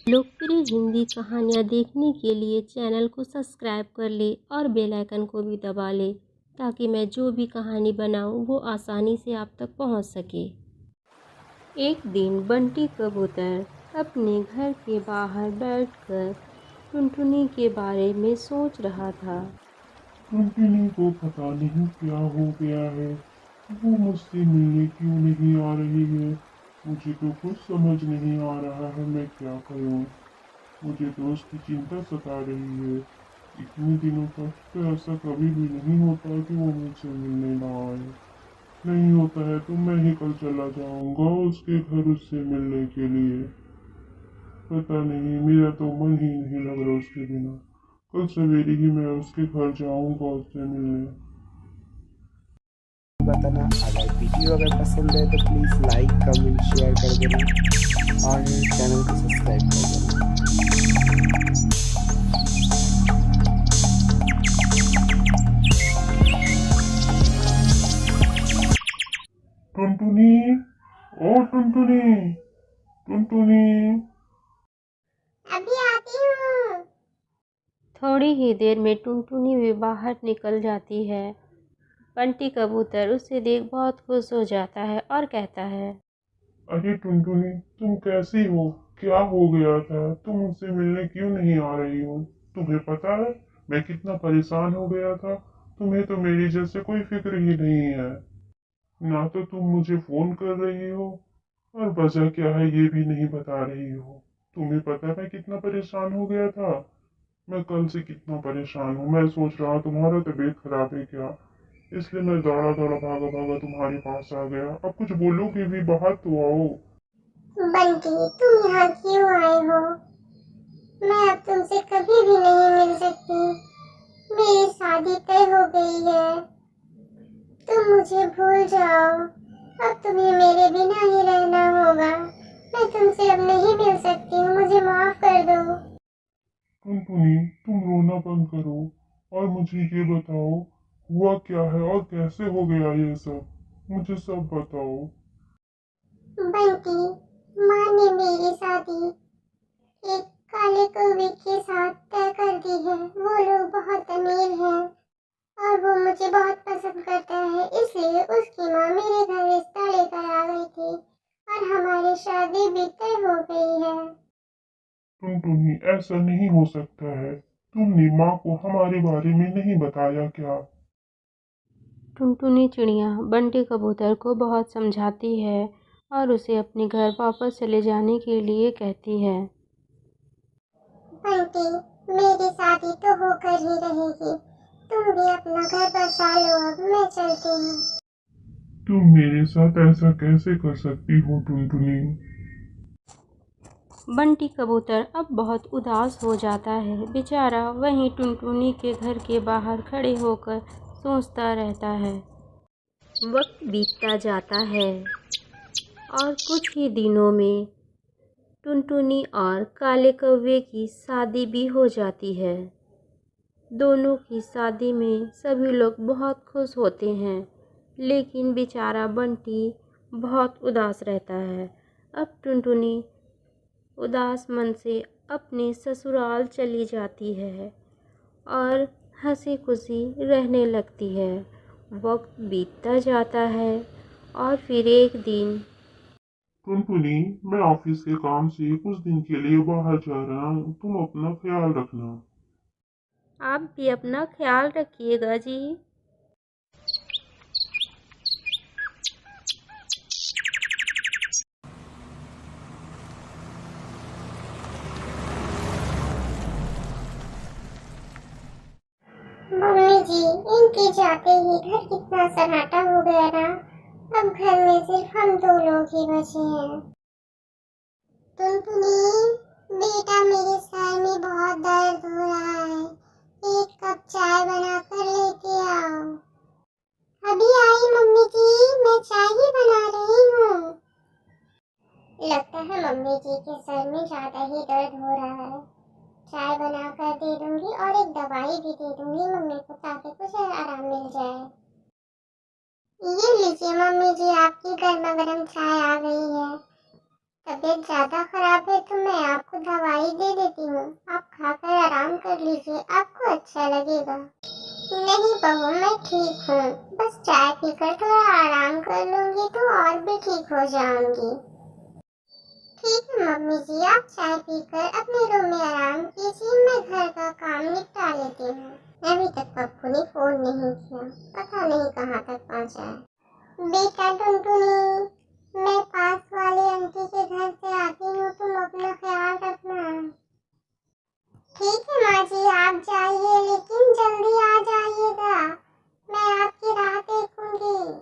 लोकप्रिय हिंदी कहानियाँ देखने के लिए चैनल को सब्सक्राइब कर ले और बेल आइकन को भी दबा ले ताकि मैं जो भी कहानी बनाऊँ वो आसानी से आप तक पहुँच सके। एक दिन बंटी कबूतर अपने घर के बाहर बैठकर टुनटुनी के बारे में सोच रहा था। टुनटुनी को पता नहीं क्या हो गया है। वो मुझसे मिलने क्यों नहीं आ रही है। मुझे तो कुछ समझ नहीं आ रहा है, मैं क्या करूं। मुझे तो उसकी चिंता सता रही है। इतने दिनों तक तो ऐसा कभी भी नहीं होता कि वो मुझसे मिलने ना आए। नहीं होता है तो मैं ही कल चला जाऊंगा उसके घर उससे मिलने के लिए। पता नहीं, मेरा तो मन ही नहीं लग रहा उसके बिना। कल सवेरे ही मैं उसके घर जाऊंगा उससे मिलने। बताना। अगर वीडियो अगर पसंद है तो प्लीज़ लाइक कमेंट शेयर कर देना और चैनल को सब्सक्राइब कर देना। टुनटुनी, ओ टुनटुनी, टुनटुनी। अभी आती हूँ। थोड़ी ही देर में टुनटुनी भी बाहर निकल जाती है। बंटी कबूतर उसे देख बहुत खुश हो जाता है और कहता है, अरे टुनटुनी, तुम कैसी हो? क्या हो गया था? तुम मुझसे मिलने क्यों नहीं आ रही हो? तुम्हें पता है मैं कितना परेशान हो गया था। तुम्हें तो मेरी जैसे कोई फिक्र ही नहीं है। ना तो तुम मुझे फोन कर रही हो और वजह क्या है ये भी नहीं बता रही हो। तुम्हें पता है मैं कितना परेशान हो गया था। मैं कल से कितना परेशान हूँ। मैं सोच रहा तुम्हारा तबीयत खराब है क्या, इसलिए मैं दौड़ा दौड़ा भागा भागा तुम्हारे पास आ गया। अब कुछ बोलोगे भी, बाहर तो आओ। बंटी, तुम यहाँ क्यों आए हो? मैं अब तुमसे कभी भी नहीं मिल सकती। मेरी शादी तय हो गई है। तुम मुझे भूल जाओ। अब तुम्हें मेरे बिना ही रहना होगा। मैं तुमसे अब नहीं मिल सकती हूँ, मुझे माफ कर दो। टुनटुनी, तुम रोना बंद करो और मुझे ये बताओ हुआ क्या है और कैसे हो गया ये सब। मुझे सब बताओ। बंटी, माँ ने मेरी शादी एक काले कौवे के साथ तय कर दी है। वो लोग बहुत अमीर हैं और वो मुझे बहुत पसंद करता है, इसलिए उसकी माँ मेरे घर रिश्ता लेकर आ गई थी और हमारी शादी भी तय हो गई है। टुनटुनी, ऐसा नहीं हो सकता है। तुमने माँ को हमारे बारे में नहीं बताया क्या? टुनटुनी चिड़िया बंटी कबूतर को बहुत समझाती है और उसे अपने घर वापस चले जाने के लिए कहती है। बंटी, मेरी शादी तो होकर ही रहेगी। तुम भी अपना घर बसा लो, अब मैं चलती हूँ। तुम मेरे साथ ऐसा कैसे कर सकती हो टुनटुनी? बंटी कबूतर अब बहुत उदास हो जाता है। बेचारा वहीं टुनटुनी के घर के बाहर खड़े होकर सोचता रहता है। वक्त बीतता जाता है और कुछ ही दिनों में टुनटुनी और काले कौवे की शादी भी हो जाती है। दोनों की शादी में सभी लोग बहुत खुश होते हैं, लेकिन बेचारा बंटी बहुत उदास रहता है। अब टुनटुनी उदास मन से अपने ससुराल चली जाती है और हंसी खुशी रहने लगती है। वक्त बीतता जाता है और फिर एक दिन टुनटुनी, मैं ऑफिस के काम से कुछ दिन के लिए बाहर जा रहा हूँ, तुम अपना ख्याल रखना। आप भी अपना ख्याल रखिएगा जी। मम्मी जी, इनके जाते ही घर कितना सन्नाटा हो गया ना। अब घर में सिर्फ हम दो लोग ही बचे हैं। टुनटुनी, बेटा, मेरे सर में बहुत दर्द हो रहा है। एक कप चाय बनाकर लेके आओ। अभी आई मम्मी जी, मैं चाय ही बना रही हूँ। लगता है मम्मी जी के सर में ज्यादा ही दर्द हो रहा है। चाय बनाकर दे दूंगी और एक दवाई भी दे दूंगी मम्मी को, ताकि कुछ आराम मिल जाए। ये लीजिए मम्मी जी, आपकी गर्मा गर्म चाय आ गई है। तबीयत ज्यादा खराब है तो मैं आपको दवाई दे देती हूँ, आप खाकर आराम कर लीजिए, आपको अच्छा लगेगा। नहीं बहू, मैं ठीक हूँ, बस चाय पीकर थोड़ा आराम कर लूंगी तो और भी ठीक हो जाऊंगी। ठीक है मम्मी जी, आप चाय पीकर अपने रूम में आराम कीजिए, मैं घर का काम निपटा लेती हूँ। अभी तक पप्पू ने फोन नहीं किया, पता नहीं कहाँ तक पहुँचा है। बेटा टुनटुनी, मैं पास वाली आंटी के घर से आती हूँ, तुम अपना ख्याल रखना। ठीक है माँ जी, आप जाइए लेकिन जल्दी आ जाइएगा, मैं आपकी राह देखूंगी।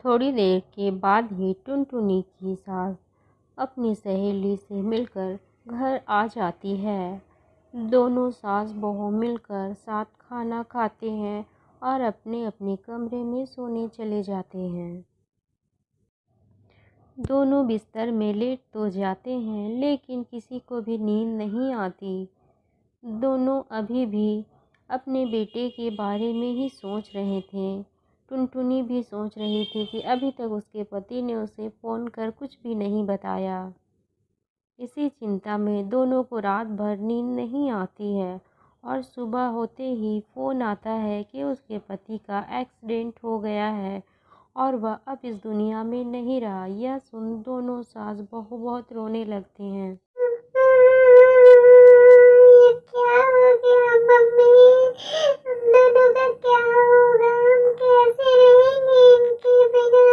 थोड़ी देर के बाद ही टुनटुनी की सास अपनी सहेली से मिलकर घर आ जाती है। दोनों सास बहू मिलकर साथ खाना खाते हैं और अपने अपने कमरे में सोने चले जाते हैं। दोनों बिस्तर में लेट तो जाते हैं लेकिन किसी को भी नींद नहीं आती। दोनों अभी भी अपने बेटे के बारे में ही सोच रहे थे। टुनटुनी भी सोच रही थी कि अभी तक उसके पति ने उसे फ़ोन कर कुछ भी नहीं बताया। इसी चिंता में दोनों को रात भर नींद नहीं आती है और सुबह होते ही फ़ोन आता है कि उसके पति का एक्सीडेंट हो गया है और वह अब इस दुनिया में नहीं रहा। यह सुन दोनों सास बहू बहुत रोने लगती हैं। ये क्या हो गया मम्मी, हम दोनों का क्या होगा, हम कैसे रहेंगे इनके बिना।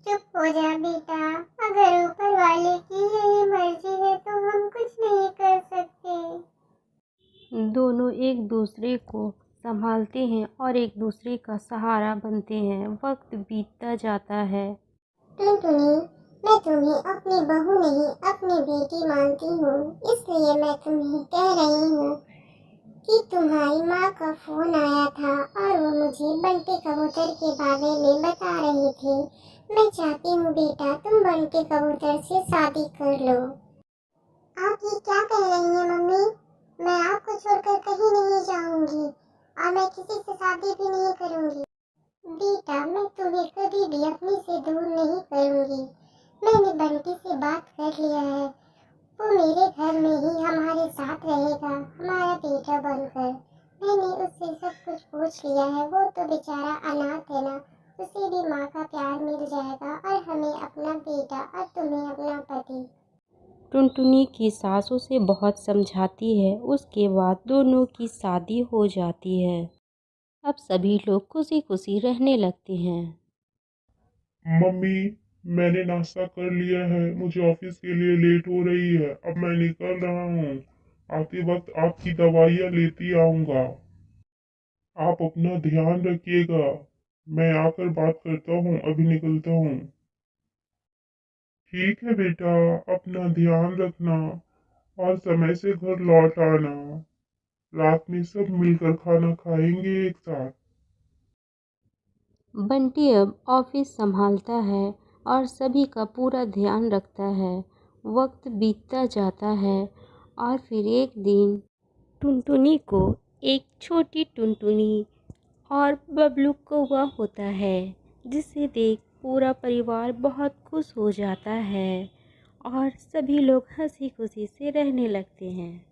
चुप हो जा बेटा, अगर ऊपर वाले की यही मर्जी है तो हम कुछ नहीं कर सकते। दोनों एक दूसरे को संभालते हैं और एक दूसरे का सहारा बनते हैं। वक्त बीतता जाता है। टुनटुनी, मैं तुम्हें अपनी बहू नहीं अपनी बेटी मानती हूँ, इसलिए मैं तुम्हें कह रही हूँ कि तुम्हारी माँ का फोन आया था और वो मुझे बंटी कबूतर के बारे में बता रही थी। मैं चाहती हूँ बेटा तुम बंटी कबूतर से शादी कर लो। आप ये क्या कह रही हैं मम्मी, मैं आपको छोड़कर कहीं नहीं जाऊंगी और मैं किसी से शादी भी नहीं करूंगी। बेटा मैं तुम्हें कभी भी अपने से दूर नहीं करूंगी। मैंने बंटी से बात कर लिया है, वो मेरे घर में ही हमारे साथ रहेगा, हमारा बेटा बनकर। मैंने उससे सब कुछ पूछ लिया है, वो तो बेचारा अनाथ है ना, उसे भी माँ का प्यार मिल जाएगा और हमें अपना बेटा और तुम्हें अपना पति। टुनटुनी की सास उसे बहुत समझाती है। उसके बाद दोनों की शादी हो जाती है। अब सभी लोग खुशी खुशी रहने लगते हैं। मम्मी, मैंने नाश्ता कर लिया है, मुझे ऑफिस के लिए लेट हो रही है, अब मैं निकल रहा हूँ। आते वक्त आपकी दवाइयाँ लेती आऊँगा। आप अपना ध्यान रखिएगा। मैं आकर बात करता हूँ, अभी निकलता हूँ। ठीक है बेटा, अपना ध्यान रखना और समय से घर लौट आना। रात में सब मिलकर खाना खाएंगे एक साथ। बंटी अब ऑफिस संभालता है और सभी का पूरा ध्यान रखता है। वक्त बीतता जाता है और फिर एक दिन टुनटुनी को एक छोटी टुनटुनी और बबलू कौवा होता है, जिसे देख पूरा परिवार बहुत खुश हो जाता है और सभी लोग हंसी खुशी से रहने लगते हैं।